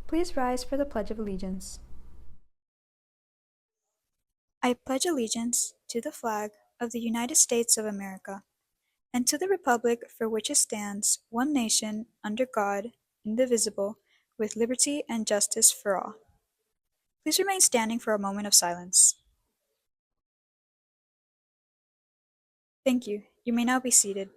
Please rise for the Pledge of Allegiance. I pledge allegiance to the flag of the United States of America and to the republic for which it stands, one nation, under God, indivisible, with liberty and justice for all. Please remain standing for a moment of silence. Thank you. You may now be seated.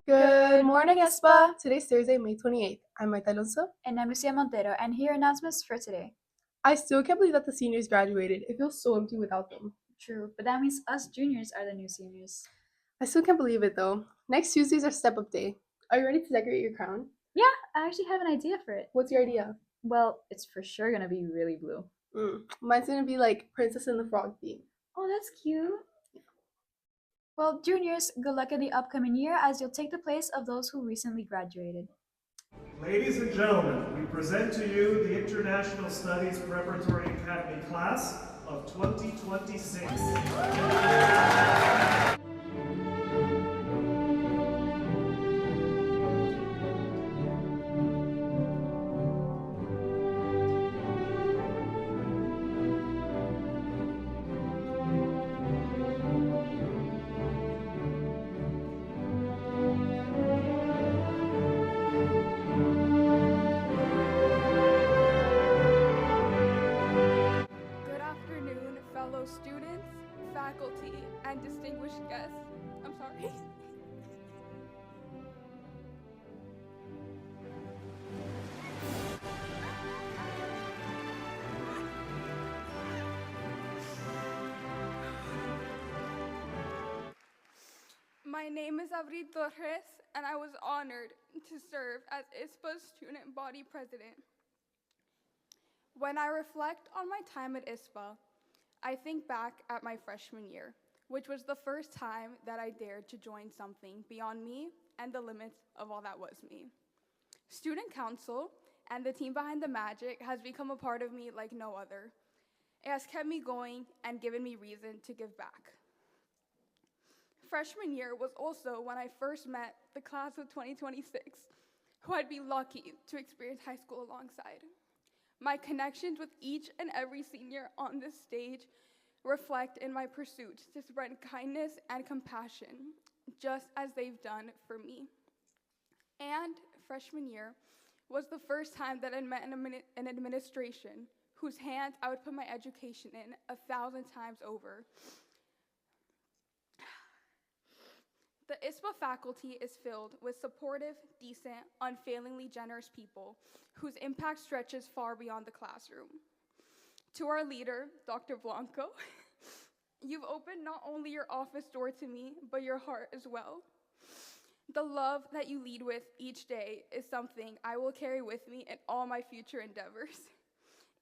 Good morning, Espa. Today's Thursday, May 28th. I'm Maite Alonso. And I'm Lucia Montero, and here are announcements for today. I still can't believe that the seniors graduated. It feels so empty without them. True, but that means us juniors are the new seniors. I still can't believe it though. Next Tuesday's our step up day. Are you ready to decorate your crown? Yeah, I actually have an idea for it. What's your idea? Well, it's for sure gonna be really blue. Mine's gonna be like Princess and the Frog theme. Oh, that's cute. Well, juniors, good luck in the upcoming year as you'll take the place of those who recently graduated. Ladies and gentlemen, we present to you the International Studies Preparatory Academy class of 2026. Good afternoon, fellow students, faculty, and distinguished guests. I'm sorry. My name is Avril Torres, and I was honored to serve as ISPA's student body president. When I reflect on my time at ISPA, I think back at my freshman year, which was the first time that I dared to join something beyond me and the limits of all that was me. Student council and the team behind the magic has become a part of me like no other. It has kept me going and given me reason to give back. Freshman year was also when I first met the class of 2026, who I'd be lucky to experience high school alongside. My connections with each and every senior on this stage reflect in my pursuit to spread kindness and compassion, just as they've done for me. And freshman year was the first time that I met an administration whose hands I would put my education in 1,000 times over. The ISPA faculty is filled with supportive, decent, unfailingly generous people whose impact stretches far beyond the classroom. To our leader, Dr. Blanco, you've opened not only your office door to me, but your heart as well. The love that you lead with each day is something I will carry with me in all my future endeavors.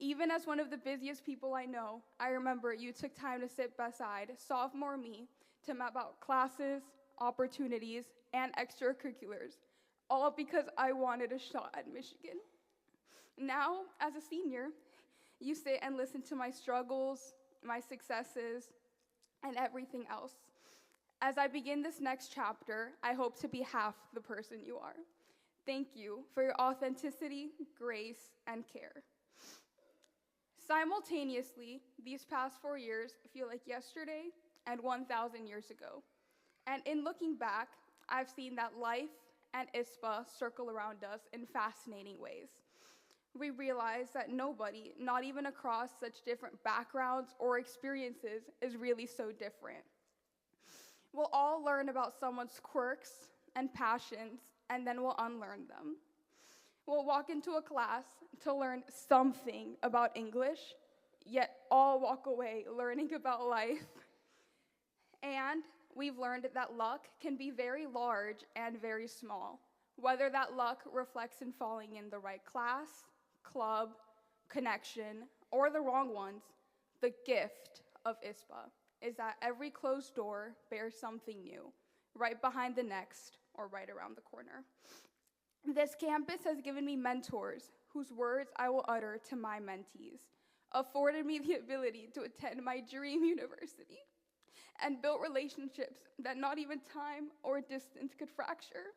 Even as one of the busiest people I know, I remember you took time to sit beside sophomore me to map out classes, opportunities, and extracurriculars, all because I wanted a shot at Michigan. Now, as a senior, you sit and listen to my struggles, my successes, and everything else. As I begin this next chapter, I hope to be half the person you are. Thank you for your authenticity, grace, and care. Simultaneously, these past 4 years feel like yesterday and 1,000 years ago. And in looking back, I've seen that life and ISPA circle around us in fascinating ways. We realize that nobody, not even across such different backgrounds or experiences, is really so different. We'll all learn about someone's quirks and passions, and then we'll unlearn them. We'll walk into a class to learn something about English, yet all walk away learning about life. And we've learned that luck can be very large and very small, whether that luck reflects in falling in the right class, club, connection, or the wrong ones. The gift of ISPA is that every closed door bears something new, right behind the next or right around the corner. This campus has given me mentors whose words I will utter to my mentees. afforded me the ability to attend my dream university, and built relationships that not even time or distance could fracture.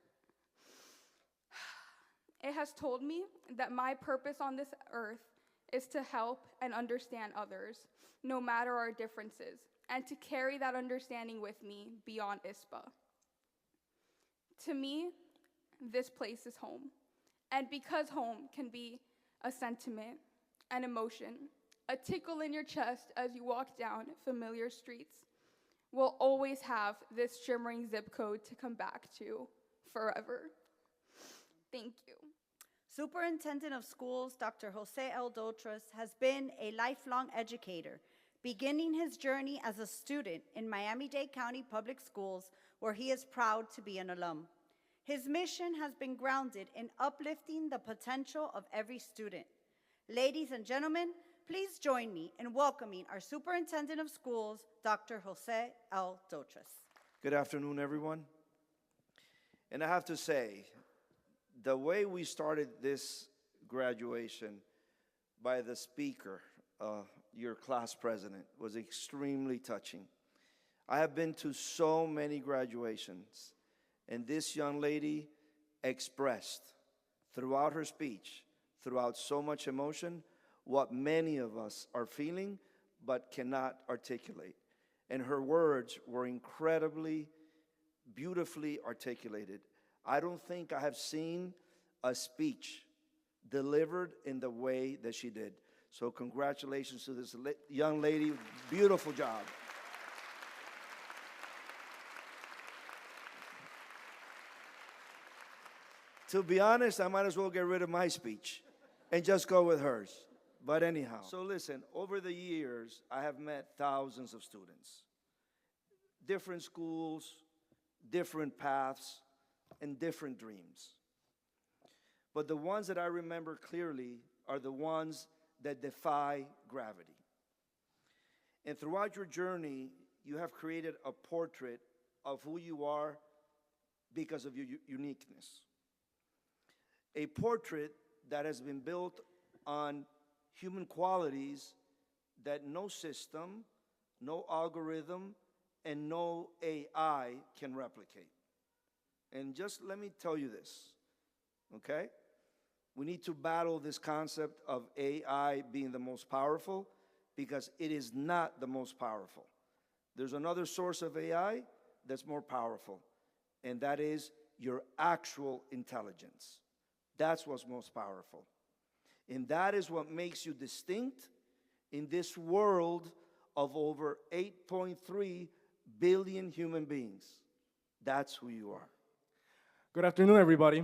It has told me that my purpose on this earth is to help and understand others, no matter our differences, and to carry that understanding with me beyond ISPA. To me, this place is home. And because home can be a sentiment, an emotion, a tickle in your chest as you walk down familiar streets, we'll always have this shimmering zip code to come back to forever. Thank you. Superintendent of Schools, Dr. Jose L. Dotras, has been a lifelong educator, beginning his journey as a student in Miami-Dade County Public Schools, where he is proud to be an alum. His mission has been grounded in uplifting the potential of every student. Ladies and gentlemen, please join me in welcoming our Superintendent of Schools, Dr. Jose L. Dotras. Good afternoon, everyone. And I have to say, the way we started this graduation by the speaker, your class president, was extremely touching. I have been to so many graduations, and this young lady expressed throughout her speech, throughout so much emotion, what many of us are feeling but cannot articulate. And her words were incredibly, beautifully articulated. I don't think I have seen a speech delivered in the way that she did. So congratulations to this young lady. Beautiful job. To be honest, I might as well get rid of my speech and just go with hers. But anyhow, so listen, over the years, I have met thousands of students. Different schools, different paths, and different dreams. But the ones that I remember clearly are the ones that defy gravity. And throughout your journey, you have created a portrait of who you are because of your uniqueness. A portrait that has been built on human qualities that no system, no algorithm, and no AI can replicate. And just let me tell you this, okay? We need to battle this concept of AI being the most powerful, because it is not the most powerful. There's another source of AI that's more powerful, and that is your actual intelligence. That's what's most powerful. And that is what makes you distinct in this world of over 8.3 billion human beings. That's who you are. Good afternoon, everybody.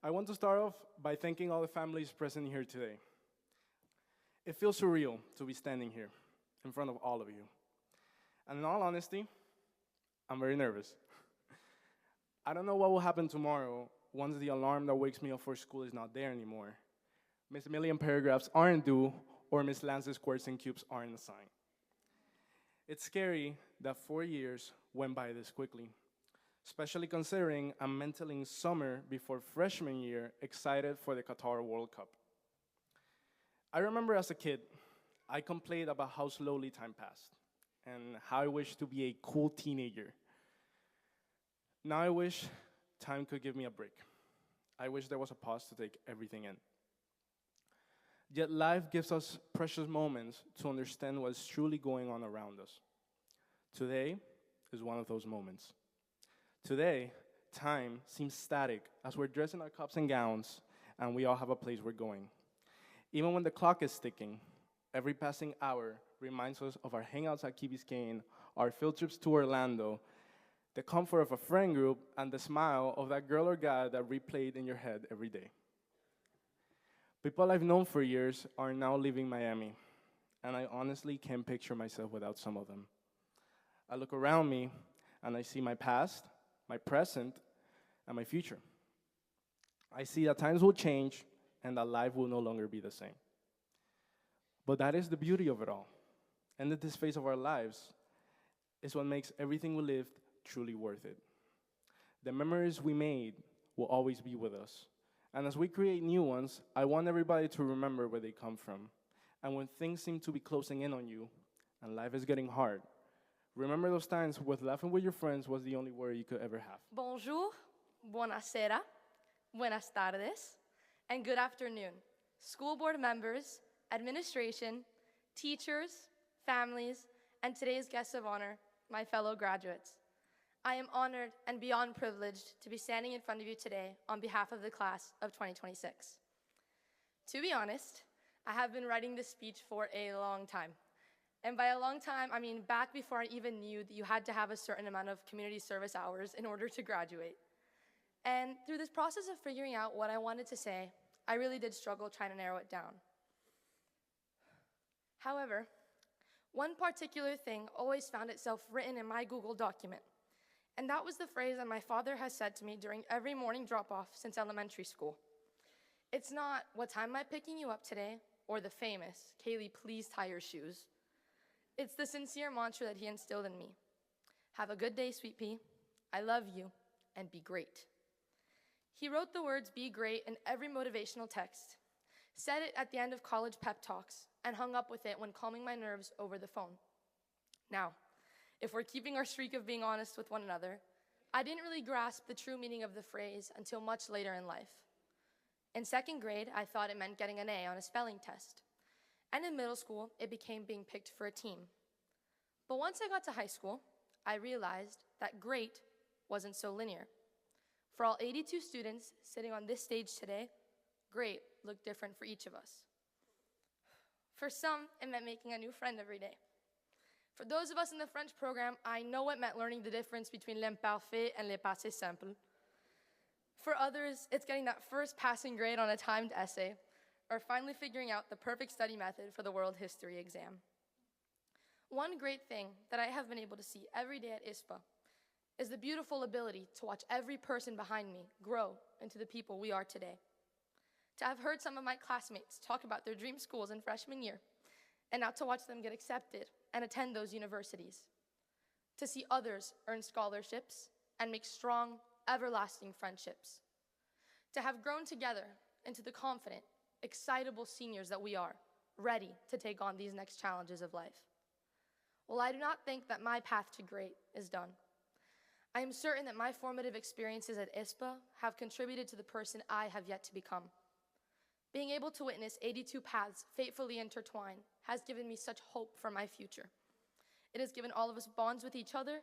I want to start off by thanking all the families present here today. It feels surreal to be standing here in front of all of you. And in all honesty, I'm very nervous. I don't know what will happen tomorrow once the alarm that wakes me up for school is not there anymore. Miss Million Paragraphs aren't due, or Miss Lance's Squares and Cubes aren't assigned. It's scary that 4 years went by this quickly, especially considering I'm mentally in summer before freshman year, excited for the Qatar World Cup. I remember as a kid, I complained about how slowly time passed and how I wished to be a cool teenager. Now I wish time could give me a break. I wish there was a pause to take everything in. Yet life gives us precious moments to understand what's truly going on around us. Today is one of those moments. Today, time seems static as we're dressed in our cups and gowns and we all have a place we're going. Even when the clock is ticking, every passing hour reminds us of our hangouts at Key Biscayne, our field trips to Orlando, the comfort of a friend group, and the smile of that girl or guy that replayed in your head every day. People I've known for years are now leaving Miami, and I honestly can't picture myself without some of them. I look around me, and I see my past, my present, and my future. I see that times will change, and that life will no longer be the same. But that is the beauty of it all. And that this phase of our lives is what makes everything we lived truly worth it. The memories we made will always be with us. And as we create new ones, I want everybody to remember where they come from And when things seem to be closing in on you and life is getting hard, remember those times when laughing with your friends was the only word you could ever have. Bonjour, buonasera, buenas tardes, and good afternoon, school board members, administration, teachers, families, and today's guests of honor, my fellow graduates. I am honored and beyond privileged to be standing in front of you today on behalf of the class of 2026. To be honest, I have been writing this speech for a long time. And by a long time, I mean back before I even knew that you had to have a certain amount of community service hours in order to graduate. And through this process of figuring out what I wanted to say, I really did struggle trying to narrow it down. However, one particular thing always found itself written in my Google document, and that was the phrase that my father has said to me during every morning drop-off since elementary school. It's not, "What time am I picking you up today?" or the famous, "Kaylee, please tie your shoes." It's the sincere mantra that he instilled in me. Have a good day, sweet pea. I love you, and be great. He wrote the words "be great" in every motivational text, said it at the end of college pep talks, and hung up with it when calming my nerves over the phone. Now, if we're keeping our streak of being honest with one another, I didn't really grasp the true meaning of the phrase until much later in life. In second grade, I thought it meant getting an A on a spelling test. And in middle school, it became being picked for a team. But once I got to high school, I realized that great wasn't so linear. For all 82 students sitting on this stage today, great looked different for each of us. For some, it meant making a new friend every day. For those of us in the French program, I know it meant learning the difference between l'imparfait and le passé simple. For others, it's getting that first passing grade on a timed essay, or finally figuring out the perfect study method for the world history exam. One great thing that I have been able to see every day at ISPA is the beautiful ability to watch every person behind me grow into the people we are today. To have heard some of my classmates talk about their dream schools in freshman year, and now to watch them get accepted and attend those universities. To see others earn scholarships and make strong, everlasting friendships. To have grown together into the confident, excitable seniors that we are, ready to take on these next challenges of life. Well, I do not think that my path to great is done. I am certain that my formative experiences at ISPA have contributed to the person I have yet to become. Being able to witness 82 paths fatefully intertwined has given me such hope for my future. It has given all of us bonds with each other,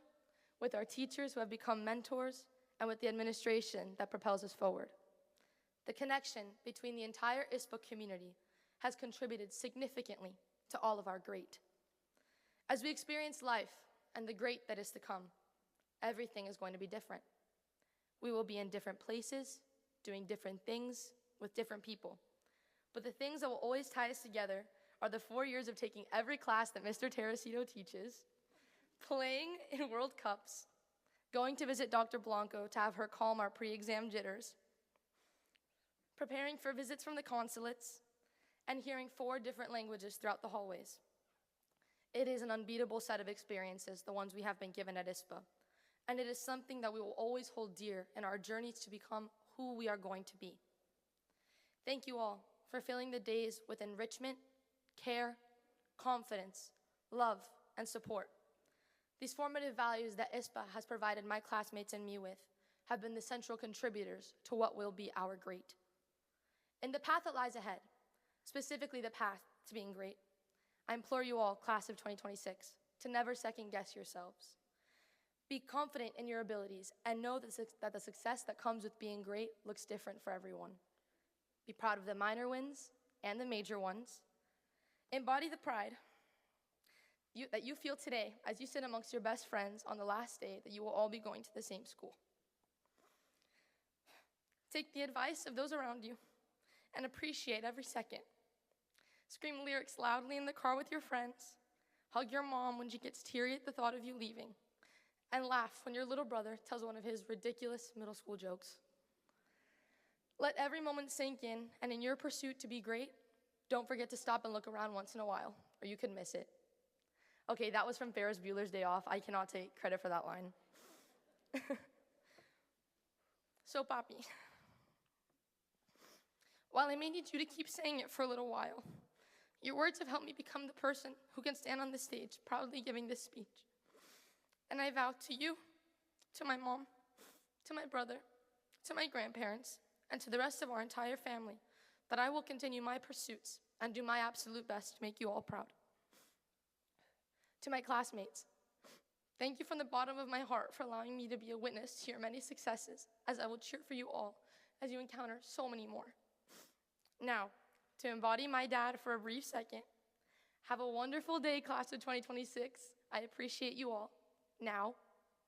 with our teachers who have become mentors, and with the administration that propels us forward. The connection between the entire ISPA community has contributed significantly to all of our great. As we experience life and the great that is to come, everything is going to be different. We will be in different places, doing different things with different people. But the things that will always tie us together are the 4 years of taking every class that Mr. Teresito teaches, playing in World Cups, going to visit Dr. Blanco to have her calm our pre-exam jitters, preparing for visits from the consulates, and hearing 4 different languages throughout the hallways. It is an unbeatable set of experiences, the ones we have been given at ISPA, and it is something that we will always hold dear in our journeys to become who we are going to be. Thank you all for filling the days with enrichment, care, confidence, love, and support. These formative values that ISPA has provided my classmates and me with have been the central contributors to what will be our great. In the path that lies ahead, specifically the path to being great, I implore you all, class of 2026, to never second-guess yourselves. Be confident in your abilities and know that the success that comes with being great looks different for everyone. Be proud of the minor wins and the major ones. Embody the pride that you feel today as you sit amongst your best friends on the last day that you will all be going to the same school. Take the advice of those around you and appreciate every second. Scream lyrics loudly in the car with your friends. Hug your mom when she gets teary at the thought of you leaving. And laugh when your little brother tells one of his ridiculous middle school jokes. Let every moment sink in, and in your pursuit to be great, don't forget to stop and look around once in a while, or you could miss it. Okay, that was from Ferris Bueller's Day Off. I cannot take credit for that line. So, Papi, while I may need you to keep saying it for a little while, Your words have helped me become the person who can stand on this stage proudly giving this speech. And I vow to you, to my mom, to my brother, to my grandparents, and to the rest of our entire family that I will continue my pursuits and do my absolute best to make you all proud. To my classmates, thank you from the bottom of my heart for allowing me to be a witness to your many successes, as I will cheer for you all as you encounter so many more. Now, to embody my dad for a brief second, have a wonderful day, class of 2026. I appreciate you all. Now,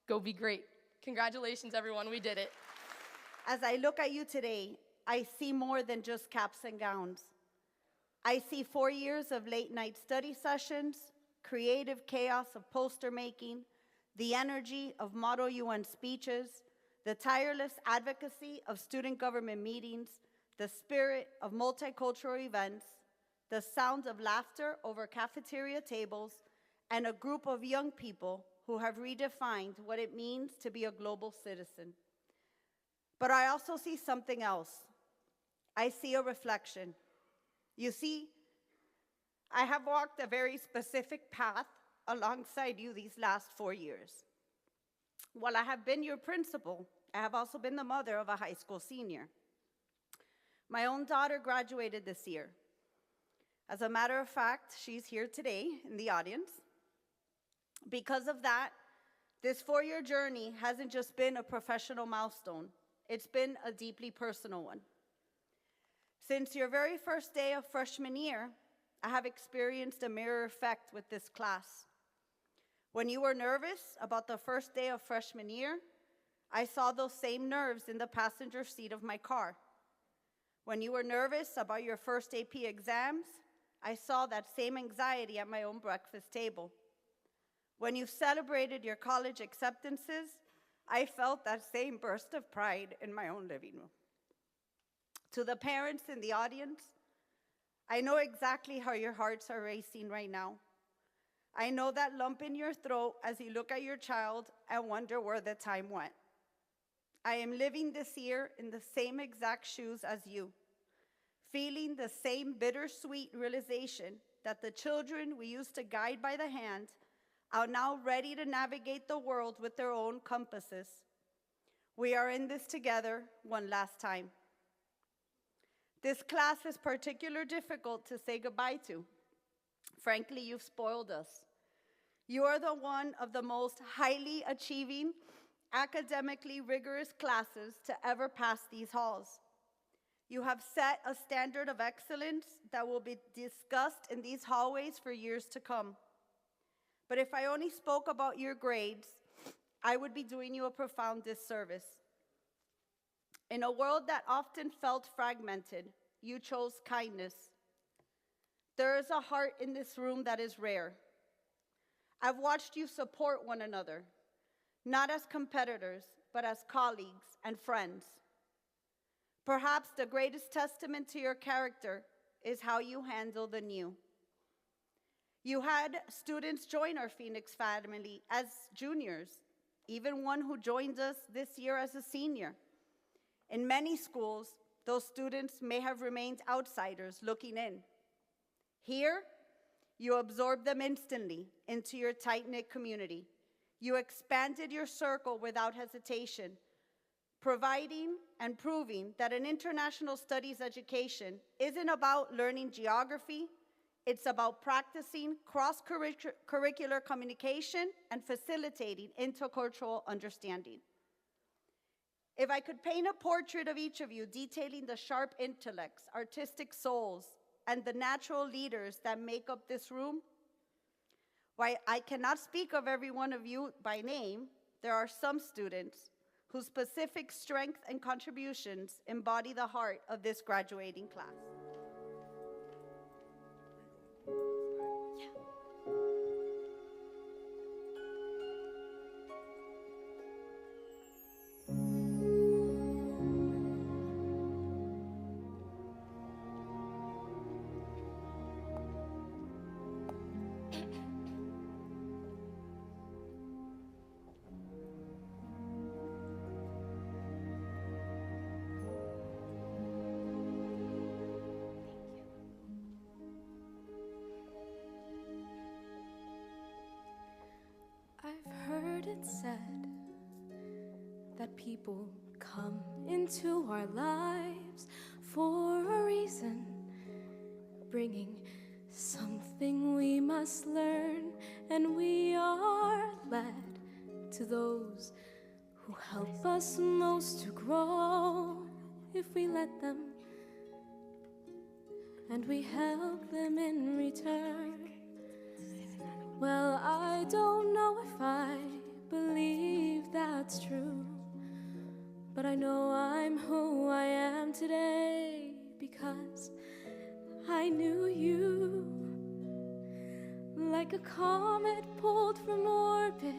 go be great. Congratulations, everyone, we did it. As I look at you today, I see more than just caps and gowns. I see 4 years of late-night study sessions, creative chaos of poster making, the energy of Model UN speeches, the tireless advocacy of student government meetings, the spirit of multicultural events, the sounds of laughter over cafeteria tables, and a group of young people who have redefined what it means to be a global citizen. But I also see something else. I see a reflection. You see, I have walked a very specific path alongside you these last 4 years. While I have been your principal, I have also been the mother of a high school senior. My own daughter graduated this year. As a matter of fact, she's here today in the audience. Because of that, this 4-year journey hasn't just been a professional milestone, it's been a deeply personal one. Since your very first day of freshman year, I have experienced a mirror effect with this class. When you were nervous about the first day of freshman year, I saw those same nerves in the passenger seat of my car. When you were nervous about your first AP exams, I saw that same anxiety at my own breakfast table. When you celebrated your college acceptances, I felt that same burst of pride in my own living room. To the parents in the audience, I know exactly how your hearts are racing right now. I know that lump in your throat as you look at your child and wonder where the time went. I am living this year in the same exact shoes as you, feeling the same bittersweet realization that the children we used to guide by the hand are now ready to navigate the world with their own compasses. We are in this together one last time. This class is particularly difficult to say goodbye to. Frankly, you've spoiled us. You are the one of the most highly achieving, academically rigorous classes to ever pass these halls. You have set a standard of excellence that will be discussed in these hallways for years to come. But if I only spoke about your grades, I would be doing you a profound disservice. In a world that often felt fragmented, you chose kindness. There is a heart in this room that is rare. I've watched you support one another, not as competitors, but as colleagues and friends. Perhaps the greatest testament to your character is how you handle the new. You had students join our Phoenix family as juniors, even one who joined us this year as a senior. In many schools, those students may have remained outsiders looking in. Here, you absorbed them instantly into your tight-knit community. You expanded your circle without hesitation, providing and proving that an international studies education isn't about learning geography, it's about practicing cross-curricular communication and facilitating intercultural understanding. If I could paint a portrait of each of you detailing the sharp intellects, artistic souls, and the natural leaders that make up this room, while I cannot speak of every one of you by name, there are some students whose specific strength and contributions embody the heart of this graduating class. heard it said that people come into our lives for a reason, bringing something we must learn, and we are led to those who help us most to grow if we let them, and we help them in return. Well, I don't know if I believe that's true, but I know I'm who I am today because I knew you. Like a comet pulled from orbit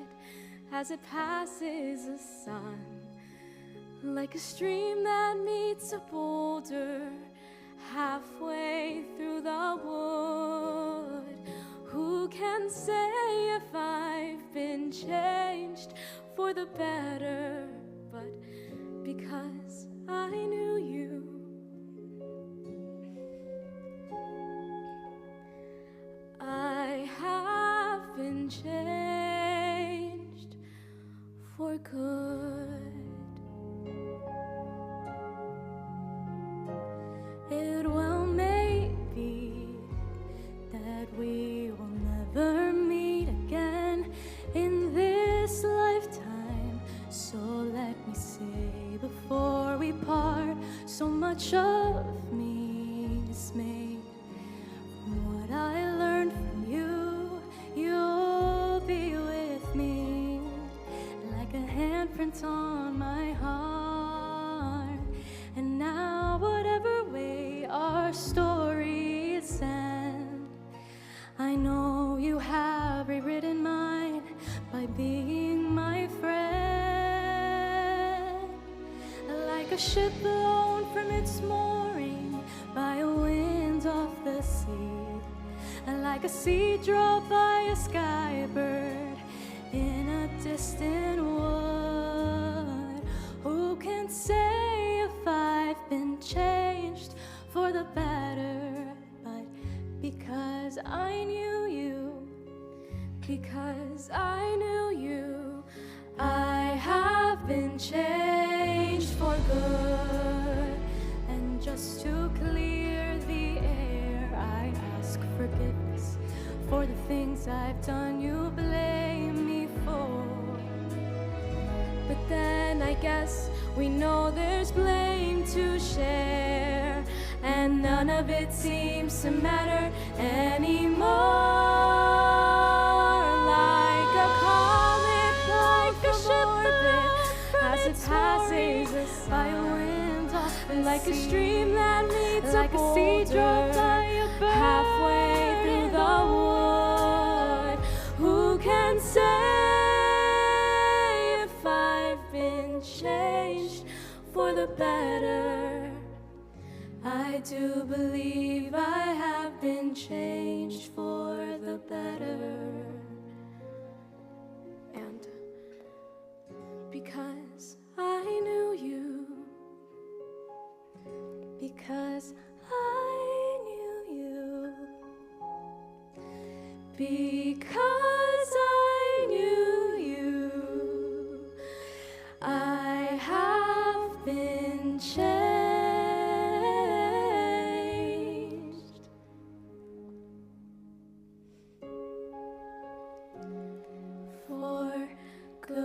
as it passes the sun, like a stream that meets a boulder halfway through the wood. Who can say if I've been changed for the better? But because I knew you, I have been changed for good. It well may be that we will never meet again in this lifetime, so let me say before we part, so much of me is made from what I learned from you. You'll be with me like a handprint on my heart, and now whatever way our stories end, I know you have rewritten mine by being my friend. Like a ship blown from its mooring by a wind off the sea, like a seed dropped by a skybird in a distant wood. Who can say if I've been changed for the better? But because I knew you, because I knew you, I have been changed for good. And just to clear the air, I ask forgiveness for the things I've done you blame me for. But then I guess we know there's blame to share, and none of it seems to matter anymore. Like a comet, like a ship as it passes us by a wind off the like sea, a stream that meets like a seed dropped by a bird halfway through the wood. Who can say if I've been changed for the better? I do believe I have been changed for the better. And because I knew you, because I knew you, because I knew you, I have been changed for good.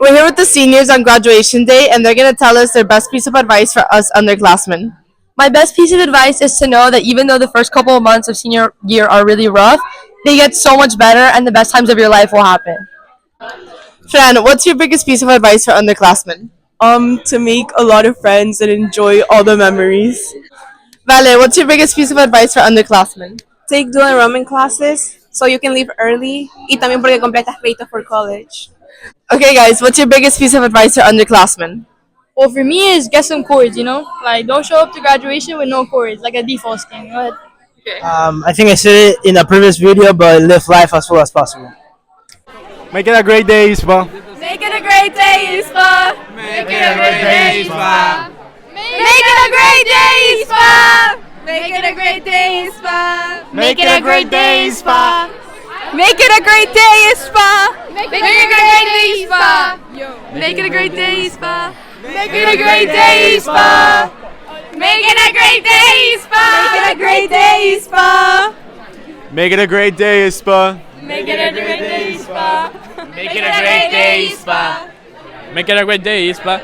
We're here with the seniors on graduation day, and they're going to tell us their best piece of advice for us underclassmen. My best piece of advice is to know that even though the first couple of months of senior year are really rough, they get so much better and the best times of your life will happen. Fran, what's your biggest piece of advice for underclassmen? To make a lot of friends and enjoy all the memories. Vale, what's your biggest piece of advice for underclassmen? Take dual enrollment classes so you can leave early y también porque completas crédito for college. Okay, guys, what's your biggest piece of advice for underclassmen? Well, for me is get some chords, like don't show up to graduation with no chords, like a default skin. Go ahead. I think I said it in a previous video, but live life as full as possible. Make it a great day, Ispa. Make it it a great day, Eastpa. Make it a great day, Eastpa. Make it a great day, Eastpa. Make it a great day, Eastpa. Make it a great day, Eastpa. Make it a great day, Eastpa. Make it a great day, Eastpa. Make it a great day, Eastpa. Make it a great day, Eastpa. Make it a great day, Eastpa. Make it a great day, Eastpa. Make it a great day, Eastpa. Make it a great day, Eastpa. Make it a great day, Eastpa. Make it a great day, Eastpa.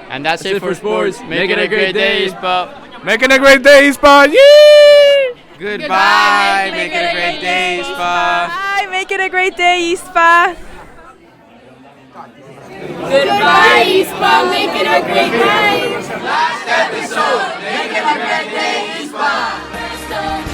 And that's it for sports. Make it a great day, Eastpa. Make it a great day, Eastpa. Yee! Goodbye. Make it a great day, Eastpa. Bye. Make it a great day, Eastpa. Goodbye, Eastpa. Make it a great day. Last episode. Make it a great day, Eastpa.